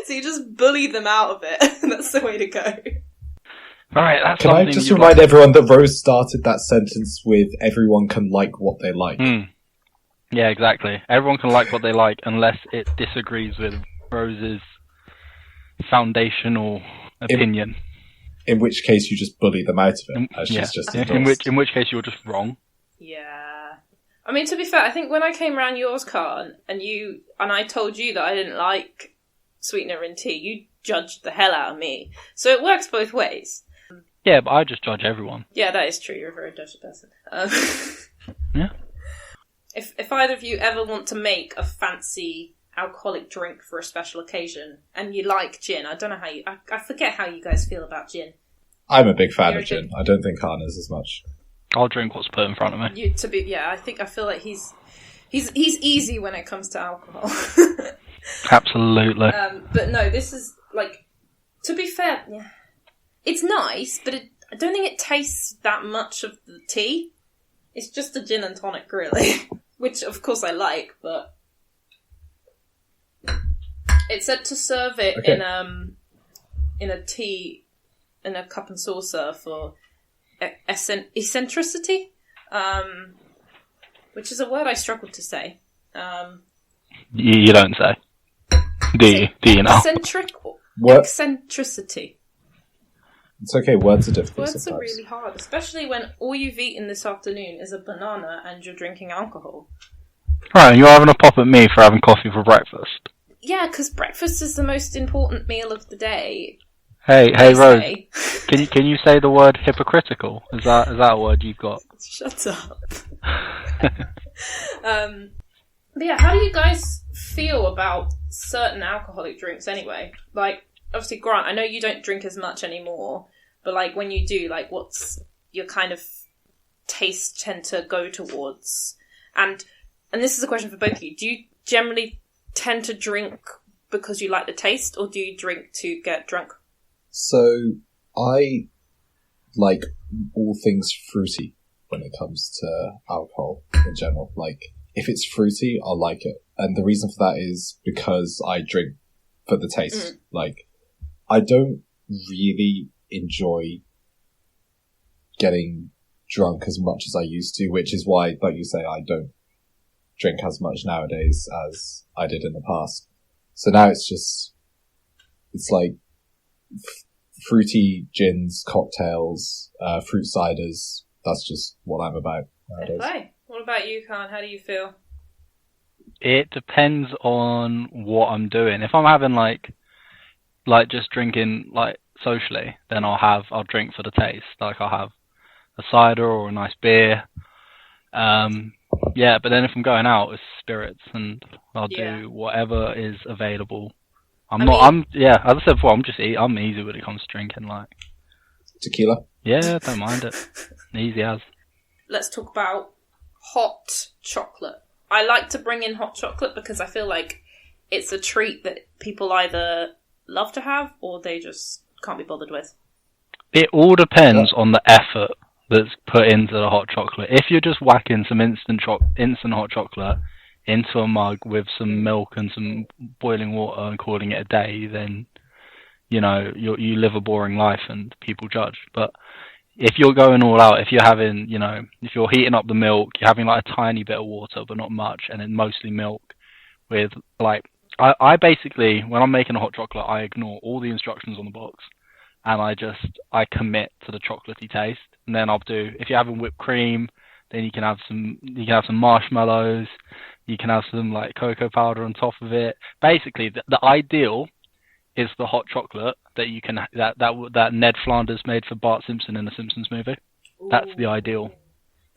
So you just bully them out of it. That's the way to go. Alright, that's Can I just remind everyone that Rose started that sentence with everyone can like what they like. Yeah, exactly. Everyone can like what they like unless it disagrees with Rose's foundational opinion. In which case you just bully them out of it, as she's just endorsed. In which case you're just wrong. Yeah. I mean, to be fair, I think when I came around yours, Khan, and I told you that I didn't like sweetener in tea, you judged the hell out of me. So it works both ways. Yeah, but I just judge everyone. Yeah, that is true. You're a very judgy person. Yeah. If either of you ever want to make a fancy alcoholic drink for a special occasion, and you like gin, I don't know how I forget how you guys feel about gin. I'm a big fan of gin. I don't think Khan is as much. I'll drink what's put in front of me. I feel like he's easy when it comes to alcohol. Absolutely. But no, this is like, to be fair, yeah, it's nice, but I don't think it tastes that much of the tea. It's just a gin and tonic, really, which of course I like, but it said to serve it in a tea, in a cup and saucer for eccentricity, which is a word I struggled to say. You don't say. Do you know? Eccentricity. It's okay, words are difficult Words sometimes. are really hard, especially when all you've eaten this afternoon is a banana and you're drinking alcohol. Right, you're having a pop at me for having coffee for breakfast. Yeah, because breakfast is the most important meal of the day. Hey, Rose, can you say the word hypocritical? Is that a word you've got? Shut up. But yeah, how do you guys feel about certain alcoholic drinks anyway? Like, obviously, Grant, I know you don't drink as much anymore, but like when you do, like what's your kind of taste tend to go towards? And this is a question for both of you. Do you generally tend to drink because you like the taste, or do you drink to get drunk? So, I like all things fruity when it comes to alcohol in general. Like, if it's fruity, I'll like it. And the reason for that is because I drink for the taste. Like, I don't really enjoy getting drunk as much as I used to, which is why, like you say, I don't drink as much nowadays as I did in the past. So now it's like fruity gins, cocktails, fruit ciders. That's just what I'm about nowadays. Okay. What about you, Khan? How do you feel? It depends on what I'm doing. If I'm having like just drinking like socially, then I'll drink for the taste. Like I'll have a cider or a nice beer. Yeah, but then if I'm going out, it's spirits, and I'll do whatever is available. As I said before, I'm easy when it comes to drinking. Like tequila. Yeah, don't mind it. Easy as. Let's talk about hot chocolate. I like to bring in hot chocolate because I feel like it's a treat that people either love to have or they just can't be bothered with. It all depends on the effort that's put into the hot chocolate. If you're just whacking some instant hot chocolate into a mug with some milk and some boiling water and calling it a day, then you you live a boring life and people judge. But if you're going all out, if you're having, if you're heating up the milk, you're having like a tiny bit of water but not much, and then mostly milk with like, I basically, when I'm making a hot chocolate, I ignore all the instructions on the box and I commit to the chocolatey taste. And then I'll do, if you're having whipped cream, then you can have some marshmallows, you can have some like cocoa powder on top of it. Basically, the ideal is the hot chocolate that you can that Ned Flanders made for Bart Simpson in the Simpsons movie. Ooh. That's the ideal.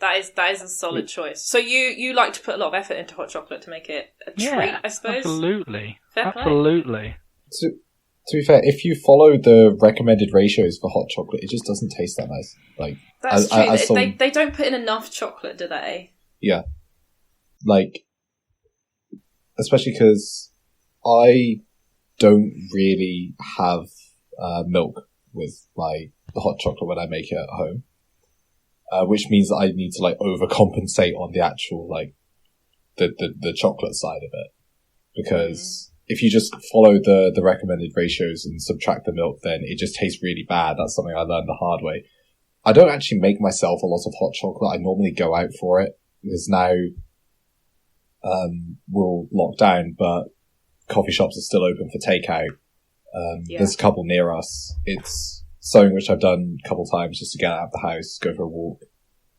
That is a solid choice. So you like to put a lot of effort into hot chocolate to make it a treat, I suppose? Absolutely. Fair play. Absolutely. To be fair, if you follow the recommended ratios for hot chocolate, it just doesn't taste that nice. Like that's true. They don't put in enough chocolate, do they? Yeah. Like, especially because I don't really have milk with the hot chocolate when I make it at home, which means that I need to overcompensate on the actual the chocolate side of it, because if you just follow the recommended ratios and subtract the milk, then it just tastes really bad. That's something I learned the hard way. I don't actually make myself a lot of hot chocolate. I normally go out for it because now we're all locked down, but coffee shops are still open for takeout. There's a couple near us. It's something which I've done a couple times just to get out of the house, go for a walk.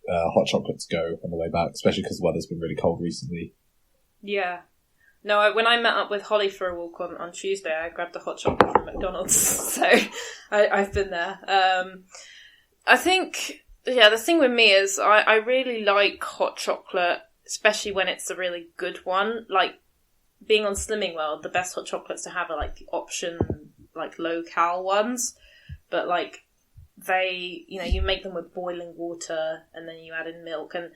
Hot chocolate to go on the way back, especially because the weather's been really cold recently. Yeah. No, when I met up with Holly for a walk on Tuesday, I grabbed a hot chocolate from McDonald's, so I've been there. I think, the thing with me is I really like hot chocolate, especially when it's a really good one. Like, being on Slimming World, the best hot chocolates to have are, like, the option, like, low-cal ones. But, like, they, you make them with boiling water and then you add in milk. And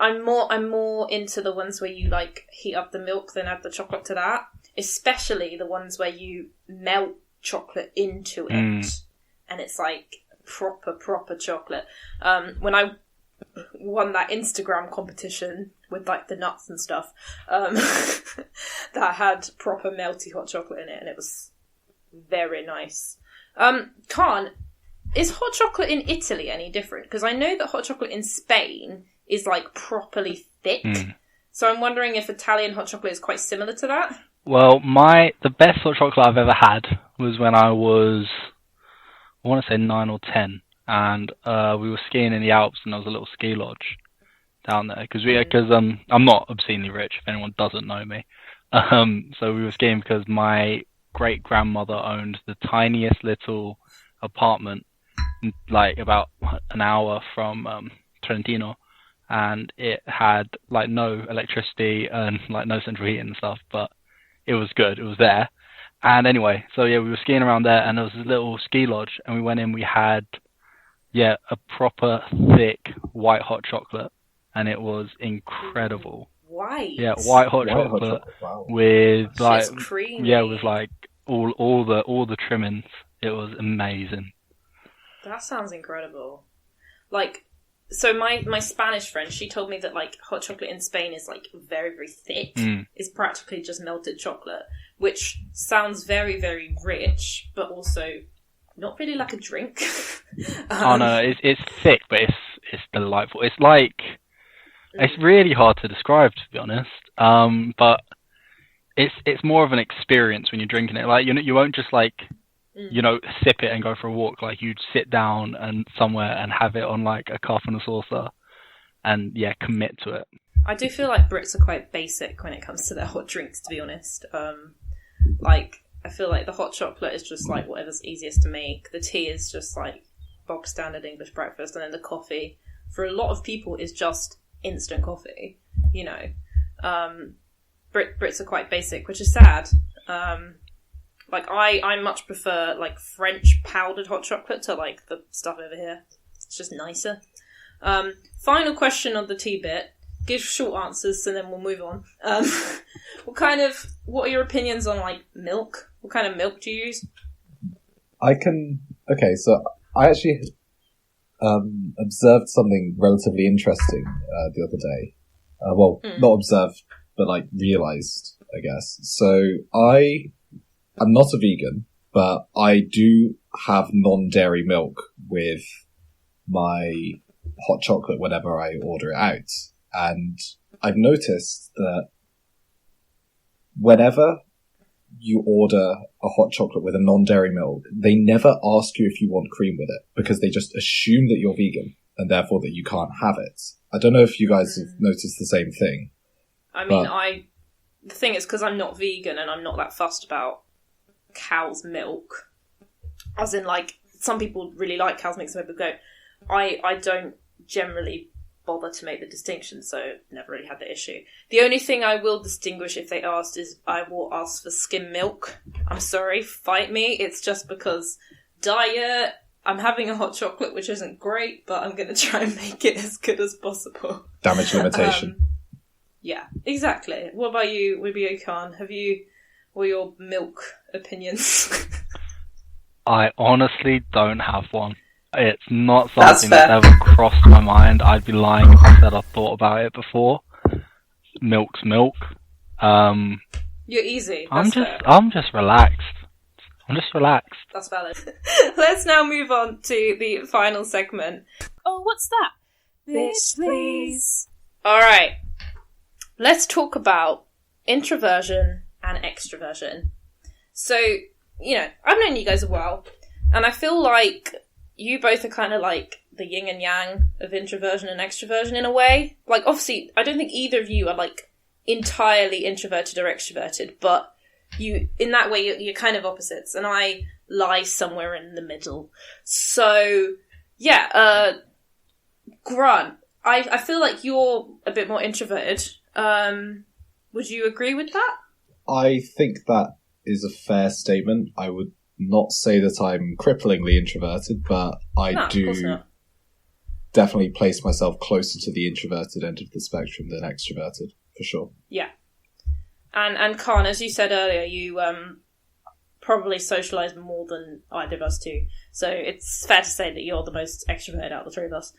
I'm more into the ones where you, like, heat up the milk then add the chocolate to that. Especially the ones where you melt chocolate into it. And it's, like, proper chocolate. When I won that Instagram competition with like the nuts and stuff, that had proper melty hot chocolate in it, and it was very nice. Khan, is hot chocolate in Italy any different? Because I know that hot chocolate in Spain is like properly thick. So I'm wondering if Italian hot chocolate is quite similar to that. Well, the best hot chocolate I've ever had was when I was, I want to say 9 or 10, and we were skiing in the Alps, and there was a little ski lodge down there because I'm not obscenely rich if anyone doesn't know me. So we were skiing because my great grandmother owned the tiniest little apartment, like about an hour from Trentino, and it had like no electricity and like no central heating and stuff, but it was good. It was there. And anyway, so yeah, we were skiing around there, and there was this little ski lodge, and we went in. We had a proper thick white hot chocolate, and it was incredible. White? Yeah, white hot chocolate. Wow. With like it's creamy. with like all the trimmings. It was amazing. That sounds incredible. Like, so my Spanish friend, she told me that like hot chocolate in Spain is like very, very thick. It's practically just melted chocolate, which sounds very, very rich, but also not really like a drink. Oh no, it's thick, but it's delightful. It's like it's really hard to describe, to be honest. But it's more of an experience when you're drinking it. Like you won't just like sip it and go for a walk. Like you'd sit down and somewhere and have it on like a cup and a saucer, and commit to it. I do feel like Brits are quite basic when it comes to their hot drinks, to be honest. Like, I feel like the hot chocolate is just like whatever's easiest to make. The tea is just like bog standard English breakfast, and then the coffee, for a lot of people, is just instant coffee. Brits are quite basic, which is sad. Like I much prefer like French powdered hot chocolate to like the stuff over here. It's just nicer. Final question on the tea bit. Give short answers and then we'll move on. What are your opinions on like milk? What kind of milk do you use? So I actually observed something relatively interesting the other day. Not observed, but like realized, I guess. So I'm not a vegan, but I do have non-dairy milk with my hot chocolate whenever I order it out. And I've noticed that whenever you order a hot chocolate with a non-dairy milk, they never ask you if you want cream with it, because they just assume that you're vegan and therefore that you can't have it. I don't know if you guys have noticed the same thing. I mean, the thing is, because I'm not vegan and I'm not that fussed about cow's milk, as in like some people really like cow's milk, some people don't. I don't generally bother to make the distinction, so never really had the issue. The only thing I will distinguish if they asked is I will ask for skim milk. I'm sorry, fight me. It's just because diet, I'm having a hot chocolate which isn't great, but I'm going to try and make it as good as possible. Damage limitation. Yeah, exactly. What about you, Wibio Khan? What are your milk opinions? I honestly don't have one. It's not something that's ever crossed my mind. I'd be lying if I said I thought about it before. Milk's milk. You're easy. I'm That's fair. just relaxed. I'm just relaxed. That's valid. Let's now move on to the final segment. Oh, what's that? Bitch, please. Alright. Let's talk about introversion and extroversion. So, I've known you guys a while, and I feel like you both are kind of like the yin and yang of introversion and extroversion in a way. Like, obviously, I don't think either of you are, like, entirely introverted or extroverted, but in that way, you're kind of opposites, and I lie somewhere in the middle. So, yeah, Grant, I feel like you're a bit more introverted. Would you agree with that? I think that is a fair statement. I would not say that I'm cripplingly introverted, but I do definitely place myself closer to the introverted end of the spectrum than extroverted, for sure. Yeah. And Khan, as you said earlier, you probably socialise more than either of us two. So it's fair to say that you're the most extroverted out of the three of us.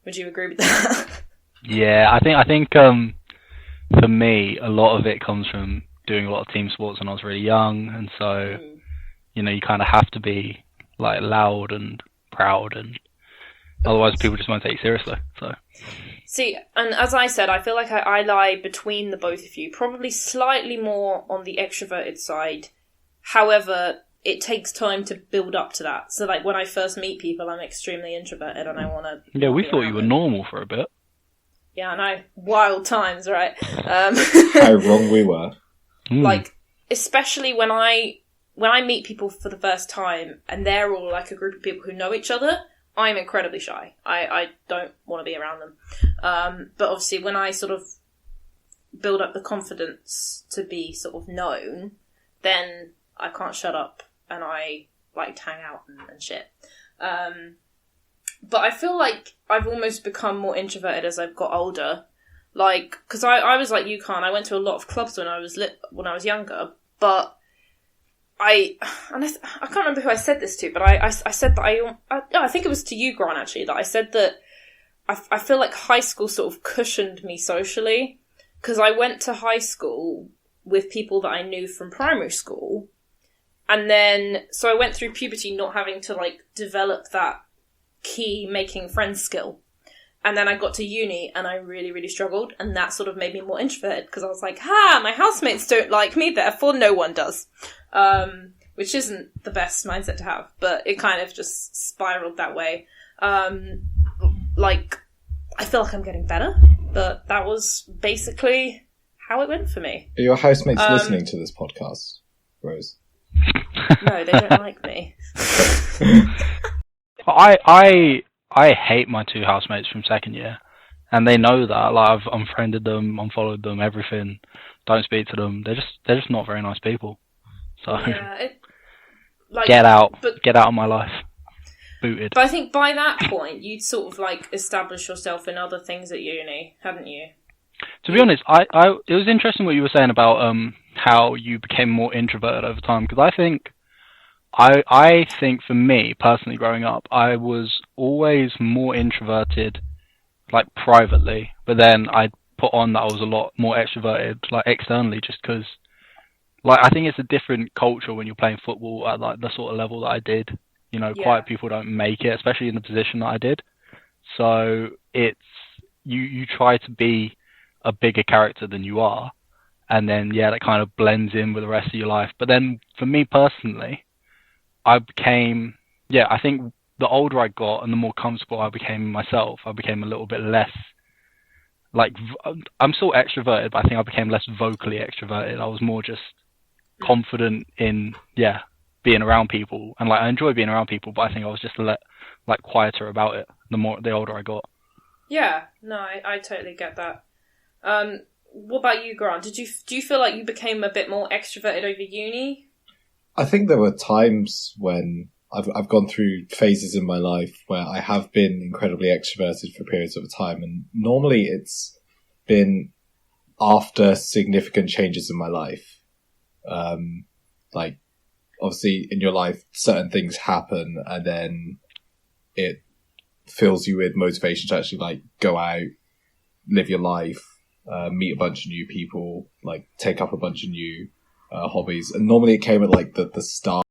Would you agree with that? Yeah, I think for me, a lot of it comes from doing a lot of team sports when I was really young, and so you kind of have to be like loud and proud, and otherwise people just won't take you seriously. So. See, and as I said, I feel like I lie between the both of you, probably slightly more on the extroverted side. However, it takes time to build up to that. So, like, when I first meet people, I'm extremely introverted and I want to... Yeah, we thought you were normal for a bit. Yeah, I know. Wild times, right? How wrong we were. Like, especially when I meet people for the first time and they're all like a group of people who know each other, I'm incredibly shy. I don't want to be around them. But obviously when I sort of build up the confidence to be sort of known, then I can't shut up and I like to hang out and shit. But I feel like I've almost become more introverted as I've got older. Like, because I was like you, Khan. I went to a lot of clubs when I was younger, but I can't remember who I said this to, but I said that I think it was to you, Grant, actually, that I said that I feel like high school sort of cushioned me socially, because I went to high school with people that I knew from primary school, and then, so I went through puberty not having to, like, develop that key making friends skill. And then I got to uni and I really, really struggled, and that sort of made me more introverted, because I was like, my housemates don't like me, therefore no one does. Which isn't the best mindset to have, but it kind of just spiraled that way. Like, I feel like I'm getting better, but that was basically how it went for me. Are your housemates listening to this podcast, Rose? No, they don't like me. I hate my two housemates from second year, and they know that. Like, I've unfriended them, unfollowed them, everything. Don't speak to them. They're just not very nice people. So yeah, get out of my life. Booted. But I think by that point, you'd sort of like establish yourself in other things at uni, hadn't you? To be honest, it was interesting what you were saying about how you became more introverted over time, because I think for me, personally, growing up, I was always more introverted, like, privately, but then I put on that I was a lot more extroverted, like, externally, just because, like, I think it's a different culture when you're playing football at, like, the sort of level that I did. Quiet people don't make it, especially in the position that I did. So it's, you try to be a bigger character than you are, and then, that kind of blends in with the rest of your life. But then, for me personally, I became, I think the older I got and the more comfortable I became in myself, I became a little bit less, like, I'm still extroverted, but I think I became less vocally extroverted. I was more just confident in, being around people. And, like, I enjoy being around people, but I think I was just quieter about it the older I got. Yeah, no, I totally get that. What about you, Grant? Do you feel like you became a bit more extroverted over uni? I think there were times when I've gone through phases in my life where I have been incredibly extroverted for periods of time, and normally it's been after significant changes in my life. Like, obviously in your life, certain things happen, and then it fills you with motivation to actually, like, go out, live your life, meet a bunch of new people, like take up a bunch of new hobbies. And normally it came at like the start